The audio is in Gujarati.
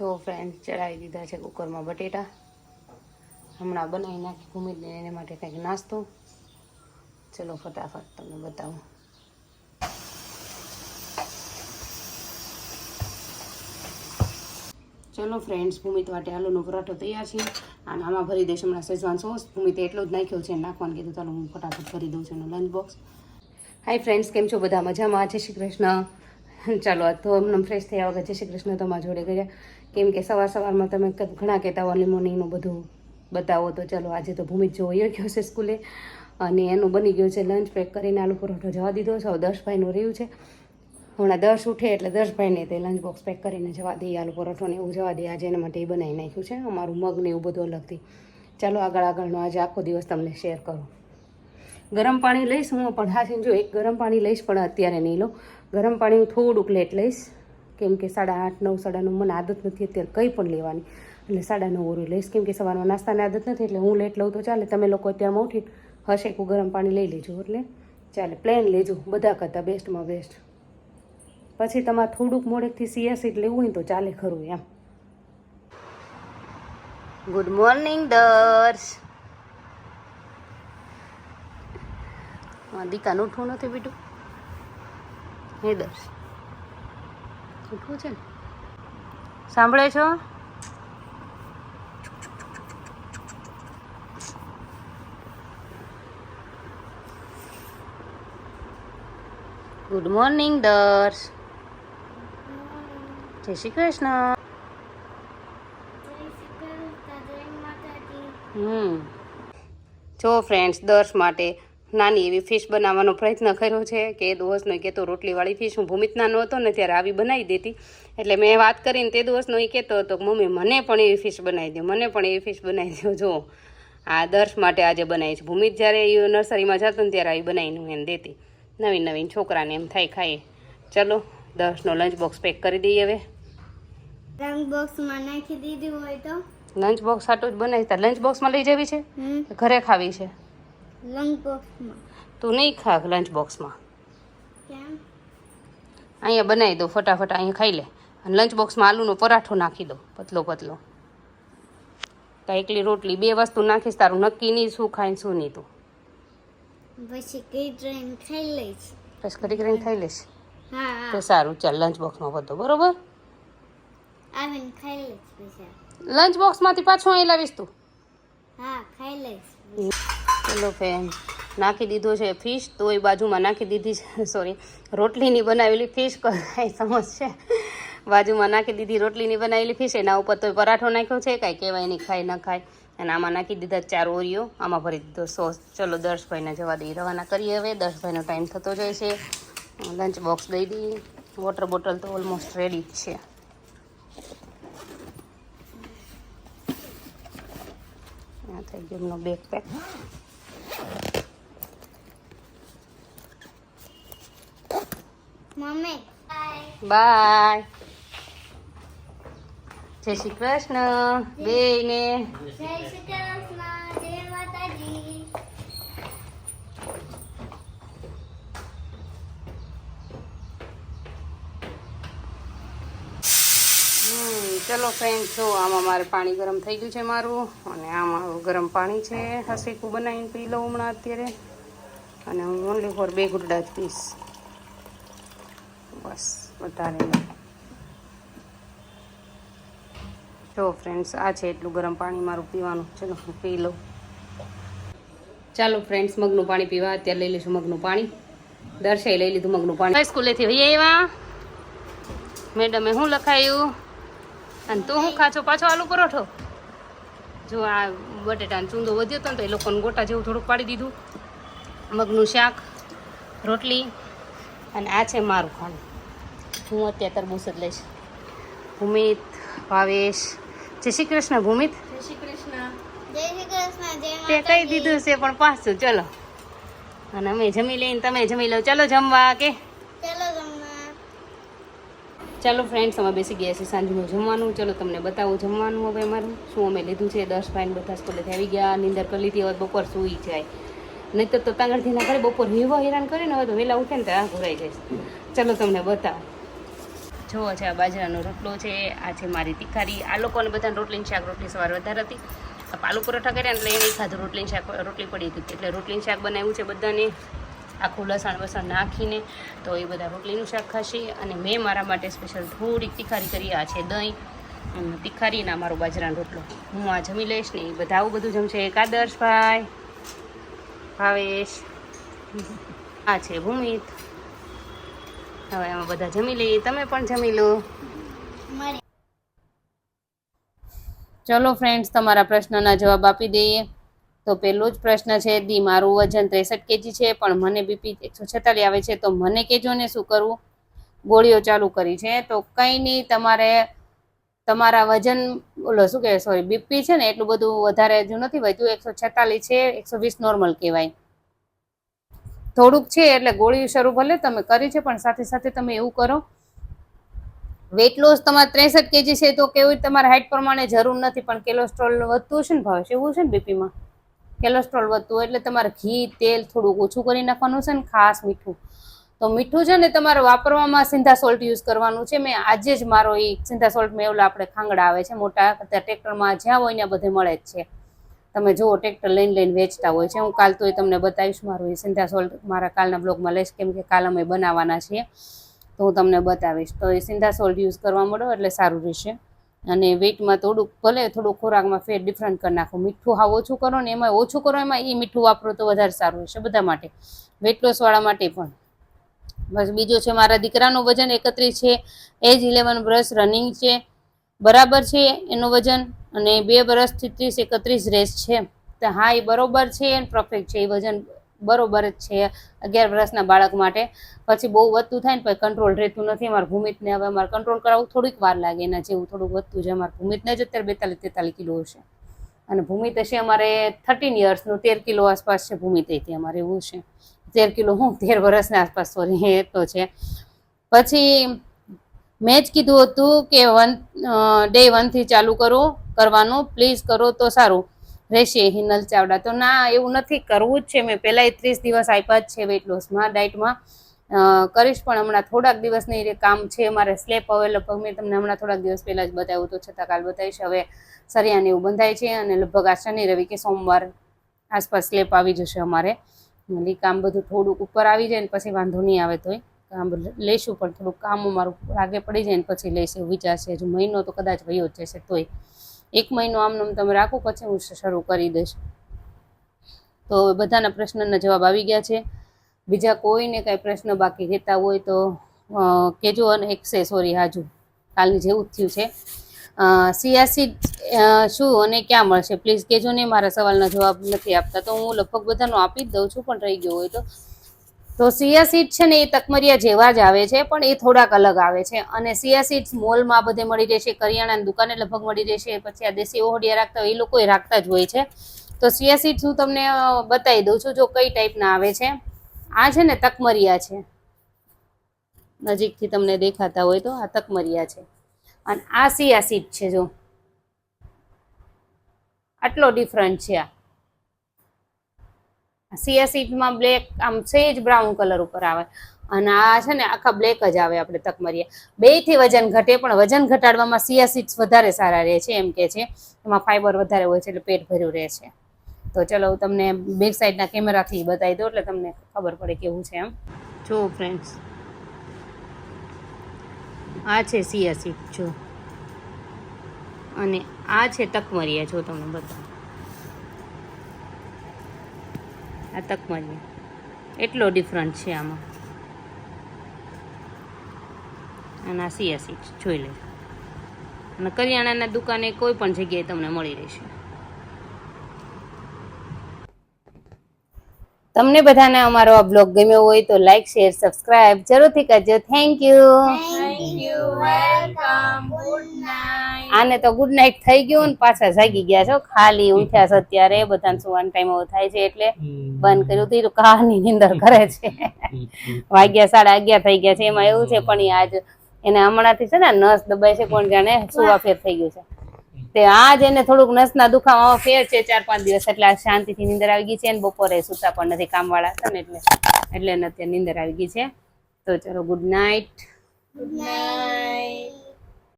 જો ફ્રેન્ડ ચડાવી દીધા છે કુકરમાં બટેટા. હમણાં બનાવી નાખી ભૂમિને એને માટે કંઈક નાસ્તો. ચલો ફટાફટ તમને બતાવું. ચલો ફ્રેન્ડ્સ, ભૂમિત માટે આલુનો પરાઠો તૈયાર છે અને આમાં ભરી દઈશ હમણાં શેઝવાન સોસ. ભૂમિતે એટલો જ નાખ્યો છે, નાખવાનું કીધું. ચાલો હું ફટાફટ ભરી દઉં છું એનું લંચ બોક્સ. હાય ફ્રેન્ડ્સ, કેમ છો બધા? મજામાં? જય શ્રી કૃષ્ણ. ચાલો આ તો એમને ફ્રેશ થયા વગર જય શ્રી કૃષ્ણ તમારા જોડે ગયા, કેમ કે સવારમાં તમે ઘણા કહેતા હો મોર્નિંગનું બધું બતાવો. તો ચાલો આજે તો ભૂમિત જો વયો ગયો છે સ્કૂલે અને એનું બની ગયું છે લંચ. પેક કરીને આલુ પરોઠો જવા દીધો છે. દર્શભાઈનું રહ્યું છે. હમણાં દર્શ ઉઠે એટલે દર્શભાઈને તે લંચ બોક્સ પેક કરીને જવા દઈએ. આલુ પરોઠો ને એવું જવા દઈએ. આજે એના માટે એ બનાવી નાખ્યું છે અમારું મગ ને એવું બધું અલગથી. ચાલો આગળનો આજે આખો દિવસ તમને શેર કરું. ગરમ પાણી લઈશ હું, પણ હા જો એક ગરમ પાણી લઈશ, પણ અત્યારે નહીં લો. ગરમ પાણી હું થોડુંક લેટ લઈશ, કેમ કે 8:30, 9, 9:30 મને આદત નથી અત્યારે કંઈ પણ લેવાની. એટલે 9:30 લઈશ, કેમ કે સવારમાં નાસ્તાની આદત નથી. એટલે હું લેટ લઉં તો ચાલે. તમે લોકો અત્યારમાં ઉઠી હશેકું ગરમ પાણી લઈ લેજો એટલે ચાલે. પ્લેન લેજો બધા કરતાં બેસ્ટમાં બેસ્ટ. પછી તમારે થોડુંક મોડેકથી સિયાસીડ લેવું હોય તો ચાલે ખરું એમ. Good morning દર્શ. દીકાનું ઉઠવું નથી બીટું? હે દર્શ, ઉઠવું છે ને? સાંભળે છો? Good morning Darsh. જય શ્રી કૃષ્ણ. જો ફ્રેન્ડ્સ, દર્શ માટે નાની એવી ફિશ બનાવવાનો પ્રયત્ન કર્યો છે કે દોસ્તનો કહેતો રોટલીવાળી ફિશ. હું ભૂમિત નાનો હતો ને ત્યારે આવી બનાવી દેતી. એટલે મેં વાત કરીને તે દોસ્તનો એ કહેતો હતો કે મમ્મી મને પણ એવી ફિશ બનાવી દો, મને પણ એવી ફિશ બનાવી દો. જો આ દર્શ માટે આજે બનાવી છે. ભૂમિત જ્યારે એ નર્સરીમાં જતો ને ત્યારે આવી બનાવીને હું એને દેતી. નવીન છોકરાને એમ થાય ખાઈએ. ચલો દર્શનો લંચ બોક્સ પેક કરી દઈએ. હવે લંચ બોક્સમાં નાખી દીધું હોય તો લંચ બોક્સ સાટું જ બનાવી. તાર લંચ બોક્સમાં લઈ જવી છે? ઘરે ખાવી છે? લંચ બોક્સમાં. તું નહીં ખા લંચ બોક્સમાં. કેમ? અહીંયા બનાવી દો ફટાફટ, અહીંયા ખાઈ લે. અને લંચ બોક્સમાં આલુનો પરાઠો નાખી દો, પતલો પતલો. કાંઈ એકલી રોટલી 2 વસ્તુ નાખીશ. તારું નક્કી નહીં શું ખાઈને શું નહીં. તું પછી કઈ ટ્રેન ખાઈ લઈશ. બસ ઘડી કરીને ખાઈ લઈશ. હા તો સારું, ચાલ લંચ બોક્સમાં બધો બરોબર. આવીને ખાઈ લઈશ પછી. લંચ બોક્સમાંથી પાછું અહીં લાવીશ તું? હા ખાઈ લઈશ. ચલો ફ્રેન્ડ, નાખી દીધો છે ફિશ. તો એ બાજુમાં નાખી દીધી છે, સોરી, રોટલીની બનાવેલી ફિશ. કાંઈ સમજ છે? બાજુમાં નાખી દીધી રોટલીની બનાવેલી ફિશ. એના ઉપર તો પરાઠો નાખ્યો છે, કાંઈ કહેવાય નહીં, ખાય ન ખાય. અને આમાં નાખી દીધા 4 ઓરિયો. આમાં ભરી દીધો સોસ. ચલો દર્શભાઈને જવા દઈએ, રવાના કરીએ. હવે દર્શભાઈનો ટાઈમ થતો જાય છે. લંચ બોક્સ દઈ દઈએ. વોટર બોટલ તો ઓલમોસ્ટ રેડી જ છે. આ થઈ ગયો એમનો બેગ પેક. Mummy by. જય શ્રી કૃષ્ણ બેયને. જય શ્રી કૃષ્ણ. જય માતાજી. ચલો ફ્રેન્ડ, જો આમાં મારે પાણી ગરમ થઈ ગયું છે મારું. અને આમાં ગરમ પાણી છે. હસીકું બનાવીને પી લઉં હમણાં અત્યારે. અને હું ઓનલી ફોર 2 ગુડડા જ પીશ, બસ, વધારે નહીં. જો ફ્રેન્ડ્સ, આ છે એટલું ગરમ પાણી મારું પીવાનું. ચલો હું પી લઉં. ચાલો ફ્રેન્ડ્સ, મગનું પાણી પીવા અત્યારે લઈ લઈશું મગનું પાણી. દર્શાઈ લઈ લીધું મગનું પાણી. સ્કૂલેથી વહી આવ્યા. મેડમે શું લખાયું? અને તું શું ખાચો? પાછો આલુ પરોઠો. જો આ બટેટાનો ચૂંદો વધ્યો હતો ને તો એ લોકોને ગોટા જેવું થોડુંક પાડી દીધું. મગનું શાક, રોટલી, અને આ છે મારું ખાણું. હું અત્યારે તરબૂચ જ લઈશ. ભૂમિત, ભાવેશ. જય શ્રી કૃષ્ણ ભૂમિત. જય શ્રી કૃષ્ણ. જય શ્રી કૃષ્ણ. જય તે કહી દીધું છે પણ પાછું. ચલો, અને અમે જમી લઈને તમે જમી લો. ચાલો જમવા કે? ચાલો જમવા. ચાલો ફ્રેન્ડ્સ, અમે બેસી ગયા છીએ સાંજનું જમવાનું. ચલો તમને બતાવું જમવાનું હવે અમારું શું અમે લીધું છે. દર્શભાઈને બધા સ્કૂલેથી આવી ગયા, નીંદર કરી લીધી. હવે બપોર સૂઈ જાય, નહીં તો તાંગરથી ના કરે. બપોર હેવા હેરાન કરે ને, હવે તો વહેલા ઉઠે ને તો આ ઘોરાઈ જાય. ચલો તમને બતાવો. જુઓ છે આ બાજરાનો રોટલો છે, આ છે મારી તિખારી. આ લોકોને બધાને રોટલીની શાક રોટલી સવાર વધારે હતી. આલુ પરોઠા કર્યા એટલે એને ખાધું રોટલીની શાક રોટલી પડી હતી એટલે રોટલીનું શાક બનાવ્યું છે બધાને આખું લસણ વસણ નાખીને. તો એ બધા રોટલીનું શાક ખાશે અને મેં મારા માટે સ્પેશિયલ થોડીક તિખારી કરી. આ છે દહીં અને તિખારીના મારો બાજરાનો રોટલો. હું આ જમી લઈશ ને એ બધા આવું બધું જમશે. એક આદર્શભાઈ, ભાવેશ, આ છે ભૂમિત. હવે આમાં બધા જમી લઈએ, તમે પણ જમી લો. મળે. ચલો ફ્રેન્ડ્સ, તમારા પ્રશ્નના જવાબ આપી દઈએ. તો પહેલો જ પ્રશ્ન છે, દી મારું વજન 63 kg છે પણ મને બીપી 146 આવે છે, તો મને કહેજો ને શું કરવું. ગોળીઓ ચાલુ કરી છે તો કંઈ નહીં, તમારે તમારા વજન ઓલો શું કહેવાય, સોરી બીપી છે ને એટલું બધું વધારે હજુ નથી વધ્યું. 146 છે, 120 નોર્મલ કહેવાય. થોડુંક છે એટલે ગોળીઓ શરૂ ભલે તમે કરી છે પણ સાથે સાથે તમે એવું કરો, વેઇટ લોસ તમારે 63 kg છે તો કેવું તમારા હાઇટ પ્રમાણે જરૂર નથી, પણ કોલેસ્ટ્રોલ વધતું હશે ને ભાવે એવું છે ને બીપીમાં કોલેસ્ટ્રોલ વધતું એટલે તમારે ઘી તેલ થોડુંક ઓછું કરી નાખવાનું છે ને ખાસ મીઠું. તો મીઠું છે ને તમારે વાપરવામાં સિંધા સોલ્ટ યુઝ કરવાનું છે. મેં આજે જ મારો એ સિંધા સોલ્ટ મેં ઓલા આપણે ખાંગડા આવે છે મોટા, અત્યારે ટ્રેક્ટરમાં જ્યાં હોય ત્યાં બધે મળે જ છે. તમે જુઓ ટ્રેક્ટર લઈને વેચતા હોય છે. હું કાલ તો એ તમને બતાવીશ. મારું એ સિંધા સોલ્ટ મારા કાલના બ્લોગમાં લઈશ, કેમ કે કાલ અમે બનાવવાના છીએ તો હું તમને બતાવીશ. તો એ સિંધા સોલ્ટ યુઝ કરવા મળો એટલે સારું રહેશે. અને વેઇટમાં થોડુંક ભલે થોડુંક ખોરાકમાં ફેર ડિફરન્ટ કરી નાખો. મીઠું હાવ ઓછું કરો ને એમાં ઓછું કરો, એમાં એ મીઠું વાપરો તો વધારે સારું રહેશે બધા માટે, વેઇટ લોસવાળા માટે પણ. બસ બીજો છે મારા દીકરાનું વજન 31 છે, એજ 11 વર્ષ, રનિંગ છે, બરાબર છે એનું વજન, અને 2 વર્ષથી 30-31 રેસ છે. તો હા એ બરોબર છે, પરફેક્ટ છે, એ વજન બરોબર જ છે 11 વર્ષના બાળક માટે. પછી બહુ વધતું થાય ને પછી કંટ્રોલ રહેતું નથી. અમારા ભૂમિતને હવે અમારે કંટ્રોલ કરાવવું થોડીક વાર લાગે, એના જેવું થોડુંક વધતું છે. અમારા ભૂમિતને જ અત્યારે 42-43 કિલો હશે, અને ભૂમિત હશે અમારે 13 યર્સનું, 13 કિલો આસપાસ છે ભૂમિત. હતી અમારે એવું છે 13 કિલો, હું 13 વર્ષના આસપાસ, સોરી એ તો છે. પછી મેં જ કીધું હતું કે ડે 1 થી ચાલુ કરવાનું, પ્લીઝ કરો તો સારું રહેશે. હિનલ ચાવડા, તો ના એવું નથી, કરવું જ છે. મેં પહેલાં 30 દિવસ આપ્યા જ છે વેઇટ લોસમાં, ડાયટમાં કરીશ, પણ હમણાં થોડાક દિવસની કામ છે મારે. સ્લેપ હવે લગભગ મેં તમને હમણાં થોડાક દિવસ પહેલાં જ બતાવ્યું, તો છતાં કાલ બતાવીશ. હવે સરિયાને એવું બંધાય છે અને લગભગ આ શનિ રવિ કે સોમવાર આસપાસ સ્લેપ આવી જશે અમારે. એટલે કામ બધું થોડુંક ઉપર આવી જાય ને પછી વાંધો નહીં આવે, તોય કામ લઈશું, પણ થોડુંક કામ અમારું આગે પડી જાય ને પછી લઈશું વિચારશે. હજુ મહિનો તો કદાચ વયો જ જશે, તોય 1 મહિનો આમનું તમે રાખો પછી હું શરૂ કરી દઈશ. તો બધાના પ્રશ્નના જવાબ આવી ગયા છે. બીજા કોઈને કાંઈ પ્રશ્ન બાકી રહેતા હોય તો કહેજો. અને સોરી હાજુ કાલની જેવું જ થયું છે. સિયાસીડ શું અને ક્યાં મળશે પ્લીઝ કહેજો ને. મારા સવાલના જવાબ નથી આપતા તો હું લગભગ બધાનો આપી જ દઉં છું, પણ રહી ગયો હોય તો સિયાસીડ છે ને એ તકમરિયા જેવા જ આવે છે, પણ એ થોડાક અલગ આવે છે. અને સિયાસીડ મોલમાં બધે મળી રહેશે, કરિયાણાની દુકાને લગભગ મળી રહેશે. પછી આ દેશી ઓહડિયા રાખતા હોય એ લોકો રાખતા જ હોય છે. તો સિયાસીડ હું તમને બતાવી દઉં છું, જો કઈ ટાઈપના આવે છે. આ છે ને તકમરિયા છે, નજીકથી તમને દેખાતા હોય તો આ તકમરિયા છે, અને આ સિયાસીડ છે. જો આટલો ડિફરન્ટ છે. આ સિયાસીડમાં બ્લેક, આમ સેજ બ્રાઉન કલર ઉપર આવે, અને આ છે ને આખા બ્લેક જ આવે. આપણે તકમરિયા બેયથી વજન ઘટે, પણ વજન ઘટાડવામાં સિયાસીડ્સ વધારે સારા રહે છે એમ કે છે. એમાં ફાઈબર વધારે હોય છે એટલે પેટ ભર્યું રહે છે. તો ચલો હું તમને બેક સાઈડના કેમેરાથી બતાવી દઉં એટલે તમને ખબર પડે કેવું છે એમ. જો ફ્રેન્ડ્સ, આ છે સિયાસીડ જો, અને આ છે તકમરિયા. જો તમને બતાવું, આ તકમરિયા એટલો ડિફરન્ટ છે આમાં, અને આ સિયાસીડ જોઈ લે. અને કરિયાણાના દુકાને કોઈ પણ જગ્યાએ તમને મળી રહેશે. તમને બધાને અમારો આ બ્લોગ ગમ્યો હોય તો લાઈક શેર સબસ્ક્રાઇબ જરૂરથી કરજો. Thank you. Welcome. Good night. આને તો ગુડ નાઇટ થઈ ગયું ને પાછા જાગી ગયા છો, ખાલી ઉઠ્યા છે અત્યારે. બધાને સુવાનો ટાઈમ એવો થાય છે એટલે બંધ કર્યું હતું. કહાની નીંદર કરે છે. વાગ્યા 11:30 થઈ ગયા છે. એમાં એવું છે પણ એ આજ એને હમણાંથી છે ને નસ દબાય છે, કોણ જાણે સુવા ફેર થઈ ગયું છે. તે આજ એને થોડુંક નસના દુખાવામાં ફેર છે 4-5 દિવસ, એટલે શાંતિથી નીંદર આવી ગઈ છે. અને બપોરે સુતા પણ નથી, કામવાળા હતા ને એટલે એને અત્યારે નીંદર આવી ગઈ છે. તો ચલો ગુડ નાઇટ, ગુડ નાઇટ.